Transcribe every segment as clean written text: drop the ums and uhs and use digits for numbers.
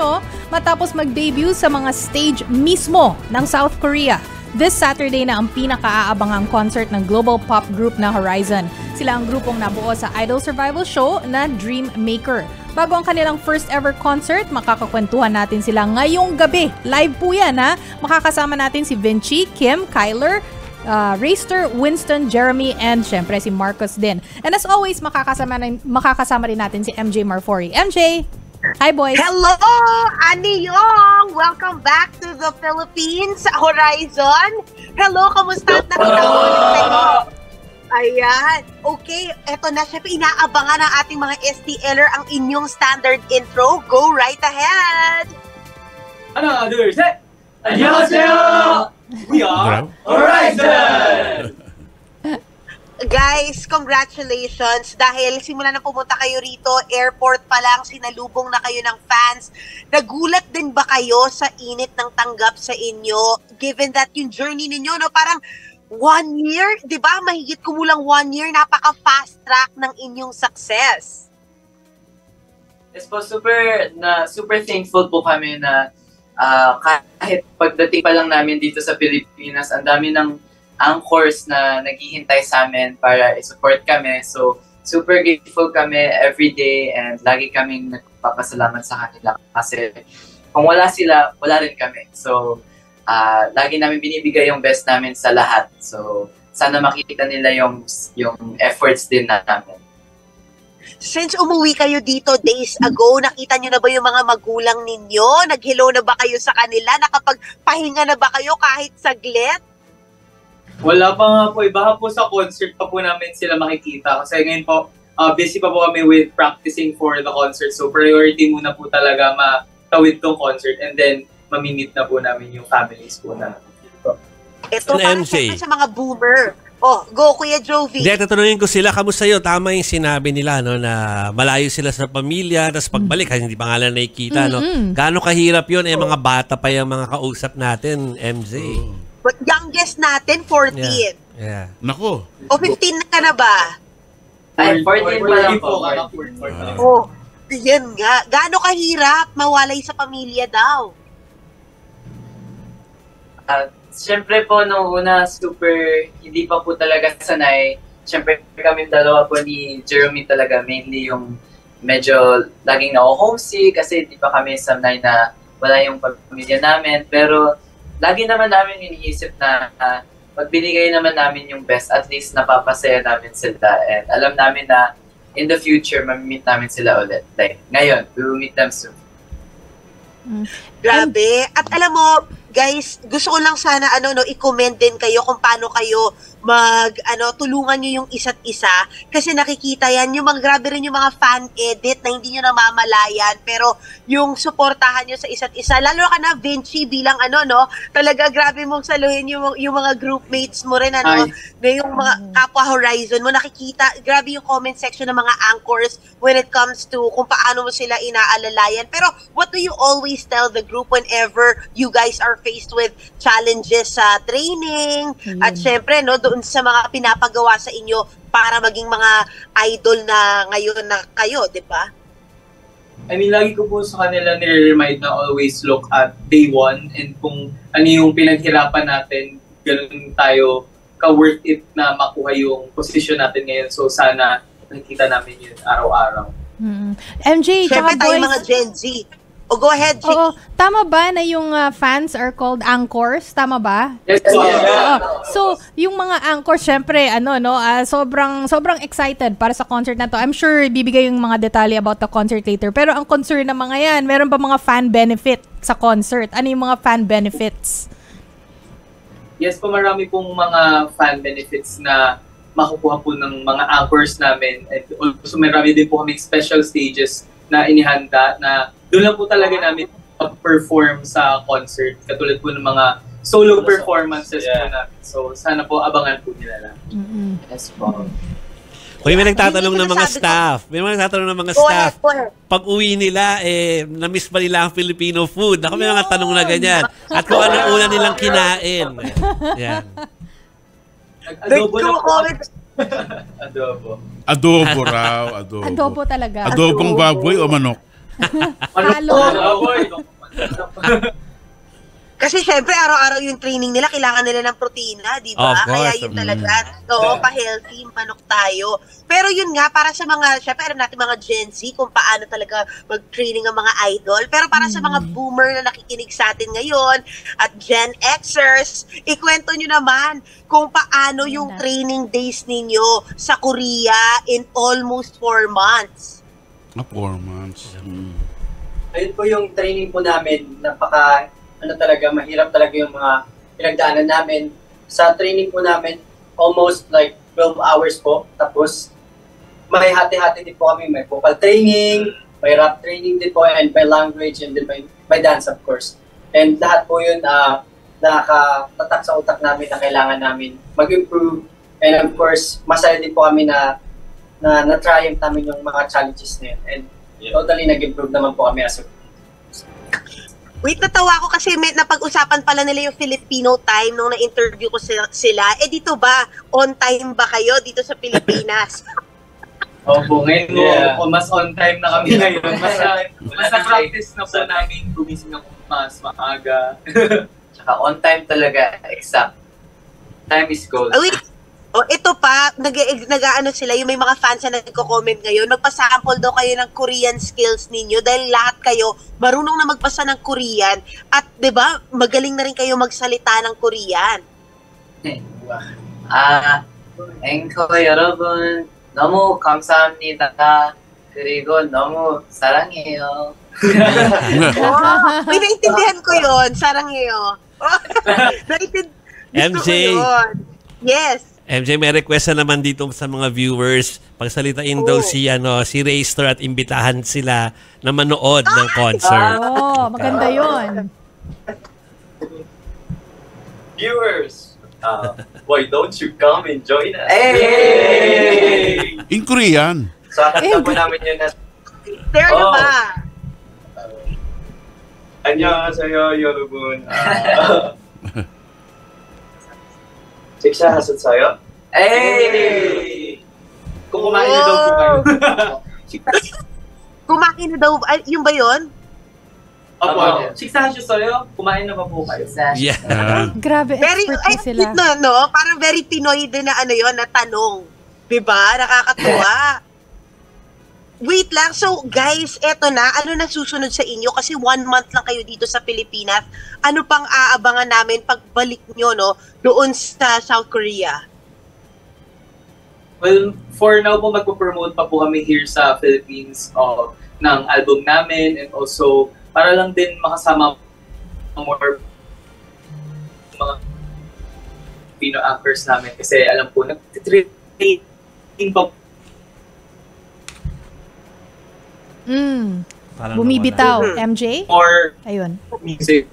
Filipino matapos mag-debut sa mga stage mismo ng South Korea. This Saturday na ang pinaka-aabangang concert ng global pop group na Horizon. Sila ang grupong nabuo sa idol survival show na Dream Maker. Bago ang kanilang first ever concert, makakakwentuhan natin sila ngayong gabi. Live po yan ha. Makakasama natin si Vinci, Kim, Kyler, Rayster, Winston, Jeremy, and syempre si Marcos din. And as always, makakasama rin natin si MJ Marfori. MJ! Hi, boys! Hello! Ani Yong! Welcome back to the Philippines, Horizon! Hello, kamusta? Nakita. Ayan. Okay, eto na. Siyempre, inaabangan ng ating mga STLer ang inyong standard intro. Go right ahead! 하나, 둘, 셋! 안녕하세요! We are Horizon! Guys, congratulations dahil simula na pumunta kayo rito, airport pa lang, sinalubong na kayo ng fans. Nagulat din ba kayo sa init ng tanggap sa inyo? Given that yung journey ninyo, no, parang 1 year, di ba? Mahigit kumulang 1 year, napaka-fast track ng inyong success. Yes po, super thankful po kami na kahit pagdating pa lang namin dito sa Pilipinas, ang dami ng anchors na naghihintay sa amin para i-support kami. So, super grateful kami every day and lagi kaming nagpapasalamat sa kanila kasi kung wala sila, wala rin kami. So, lagi namin binibigay yung best namin sa lahat. So, sana makikita nila yung efforts din namin. Since umuwi kayo dito days ago, nakita nyo na ba yung mga magulang ninyo? Nag-hello na ba kayo sa kanila? Nakapagpahinga na ba kayo kahit saglit? Wala pa nga po. Baka po sa concert pa po namin sila makikita. Kasi ngayon po, busy pa po kami with practicing for the concert. So priority muna po talaga matawid tong concert and then mamimit na po namin yung families po na dito. Ito para sa mga boomer. Oh, go Kuya Jovi. Hindi, tatanungin ko sila, kamusta yun? Tama yung sinabi nila, no, na malayo sila sa pamilya, tapos pagbalik, hindi pa nga lang nakikita, no? Gaano kahirap yun? Mga bata pa yung mga kausap natin, MJ. But youngest natin, 14. Yeah. Nako. O 15 ka na ba? Ay, 14 pa lang po. Oh, yan nga. Gaano kahirap mawalay sa pamilya daw? Siyempre po, nung una, super, hindi pa po talaga sanay. Siyempre kami dalawa po ni Jeremy talaga, mainly yung medyo laging na-homesick kasi di pa kami sanay na wala yung pamilya namin. Pero lagi naman namin iniisip na pag binigay naman namin yung best, at least napapasaya namin sila. And alam namin na in the future, mamimit namin sila ulit. Like, ngayon, we will meet them soon. Grabe. At alam mo, guys, gusto ko lang sana i-comment din kayo kung paano kayo tulungan niyo yung isa't isa kasi nakikita yan yung mga grabe rin yung mga fan edit na hindi niyo namamalayan pero yung suportahan niyo sa isa't isa lalo ka na Vinci bilang talaga grabe mong saluhin yung mga groupmates mo rin na yung mga kapwa Horizon mo nakikita grabe yung comment section ng mga anchors when it comes to kung paano mo sila inaalalayan pero what do you always tell the group whenever you guys are faced with challenges sa training at syempre doon sa mga pinapagawa sa inyo para maging mga idol na ngayon na kayo, di ba? I mean, lagi ko po sa kanila nire-remind na always look at day one and kung ano yung pinaghirapan natin, ganun tayo ka-worth it na makuha yung position natin ngayon. So sana nakikita namin yun araw-araw. MJ, syempre tayo mga Gen Z. Go ahead, Chicky. Oo. Tama ba na yung fans are called anchors? Tama ba? Yes, So, yung mga anchors, syempre, sobrang excited para sa concert na to. I'm sure bibigay yung mga detalye about the concert later. Pero ang concern ng mga yan, meron ba mga fan benefit sa concert? Ano yung mga fan benefits? Yes po, marami pong mga fan benefits na makukuha po ng mga anchors namin. And also, marami din po kami special stages na inihanda na doon lang po talaga namin perform sa concert. Katulad po ng mga solo performances po namin. So, sana po abangan po nila lang. Yes po. May nagtatanong ng mga staff. Pag uwi nila, na-miss ba nila ang Filipino food? Ako may mga tanong na ganyan. At kung anong una nilang kinain. Yan. Adobo na po. Adobo raw. Adobo talaga. Adobong baboy o manok? Halo. Kasi syempre, araw-araw yung training nila, kailangan nila ng protina, di ba? Of course. Kaya yun talaga, pa-healthy, manok tayo. Pero yun nga, para sa mga, syempre, alam natin mga Gen Z, kung paano talaga mag-training ang mga idol. Pero para sa mga boomer na nakikinig sa atin ngayon, at Gen Xers, ikwento nyo naman kung paano yung training days ninyo sa Korea in almost 4 months. 4 months. Ayun po yung training po namin, talaga, mahirap talaga yung mga pinagdaanan namin. Sa training po namin, almost like 12 hours po. Tapos, may hati-hati din po kami. May vocal training, may rap training din po, and may language, and then may dance, of course. And lahat po yun, nakatatak sa utak namin na kailangan namin mag-improve. And of course, masaya din po kami na na-triumph namin yung mga challenges na yun. And totally nag-improve naman po kami as a Wait, natawa ko kasi may napag-usapan pala nila yung Filipino time nung na-interview ko sila. Eh dito ba, on time ba kayo dito sa Pilipinas? Opo, ngayon mas on time na kami ngayon. Mas na-practice na po namin gumising ng mas maaga. Tsaka on time talaga, exact. Time is gold. Wait, ito pa, nag-ano sila, yung may mga fans na nagko-comment ngayon, magpa-sample daw kayo ng Korean skills ninyo dahil lahat kayo marunong na magbasa ng Korean at 'di ba, magaling na rin kayo magsalita ng Korean. 앵커 여러분 너무 감사합니다. 그리고 너무 사랑해요. May naintindihan ko 'yon, sarangheyo. MJ. Yes. MJ, may request na naman dito sa mga viewers. Pagsalitain daw si Raystor at imbitahan sila na manood ng concert. Maganda yun. Viewers, why don't you come and join us? Hey! In Korean. So, akanta po namin yun na There na ba? 안녕하세요, 여러분. 식사하셨어요? 에이! Kumain na daw po kayo. Kumain na daw, yung ba yun? Opo. 식사하셨어요? Kumain na ba po kayo? Yeah. Grabe, Very, expertise sila. Parang very Pinoy din na na tanong. Diba? Nakakatuwa. Wait lang, so guys, eto na, ano na susunod sa inyo? Kasi 1 month lang kayo dito sa Pilipinas. Ano pang aabangan namin pagbalik nyo, doon sa South Korea? Well, for now po, magpo-promote pa po kami here sa Philippines ng album namin, and also para lang din makasama more mga Filipino anchors namin kasi alam po, nag-training pa Bumibitaw. MJ? for Ayun. music.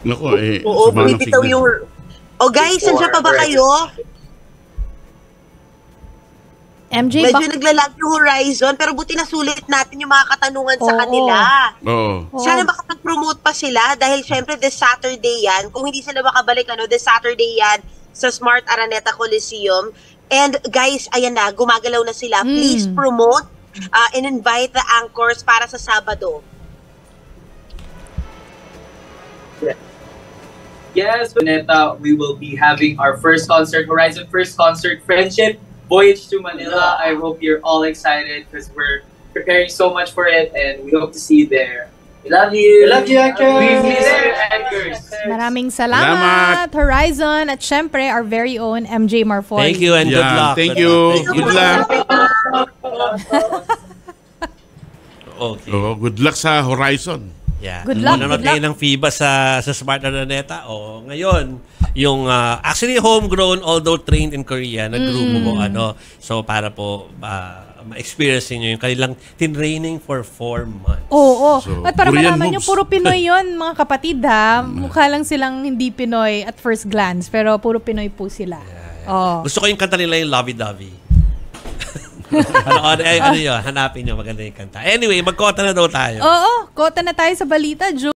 Naku, Oo, sumanang bumibitaw signal. yung... guys, saan pa ba kayo? MJ, Medyo naglalag yung Horizon, pero buti na sulit natin yung mga katanungan sa kanila. Oo. Sana makapag-promote pa sila dahil syempre this Saturday yan. Kung hindi sila makabalik, this Saturday yan sa Smart Araneta Coliseum. And guys, ayan na, gumagalaw na sila. Please promote and invite the anchors para sa Sabado. Yes, Araneta, we will be having our first concert, Horizon First Concert Friendship Voyage to Manila. I hope you're all excited because we're preparing so much for it and we hope to see you there. We love you! We love you, Anchors! We miss you, Anchors! Maraming salamat, Horizon, at syempre, our very own MJ Marfoy. Thank you and good luck. Thank you. Good luck. Okay. Good luck sa Horizon. Yeah. Good luck, Nanonood good luck. kayo ng FIBA sa Smart Araneta. Ngayon, yung actually homegrown, although trained in Korea, na grupo mo, so para po ma-experience nyo yung kanilang tinraining for 4 months. Oo. So, At para Korean malaman nyo, moves. puro Pinoy yon mga kapatid ha. Mukha lang silang hindi Pinoy at first glance, pero puro Pinoy po sila. Oh. Gusto ko yung kanta nila yung Lovey Dovey. ano yun? Hanapin nyo, maganda yung kanta. Anyway, magkota na daw tayo. Oo, kota na tayo sa balita,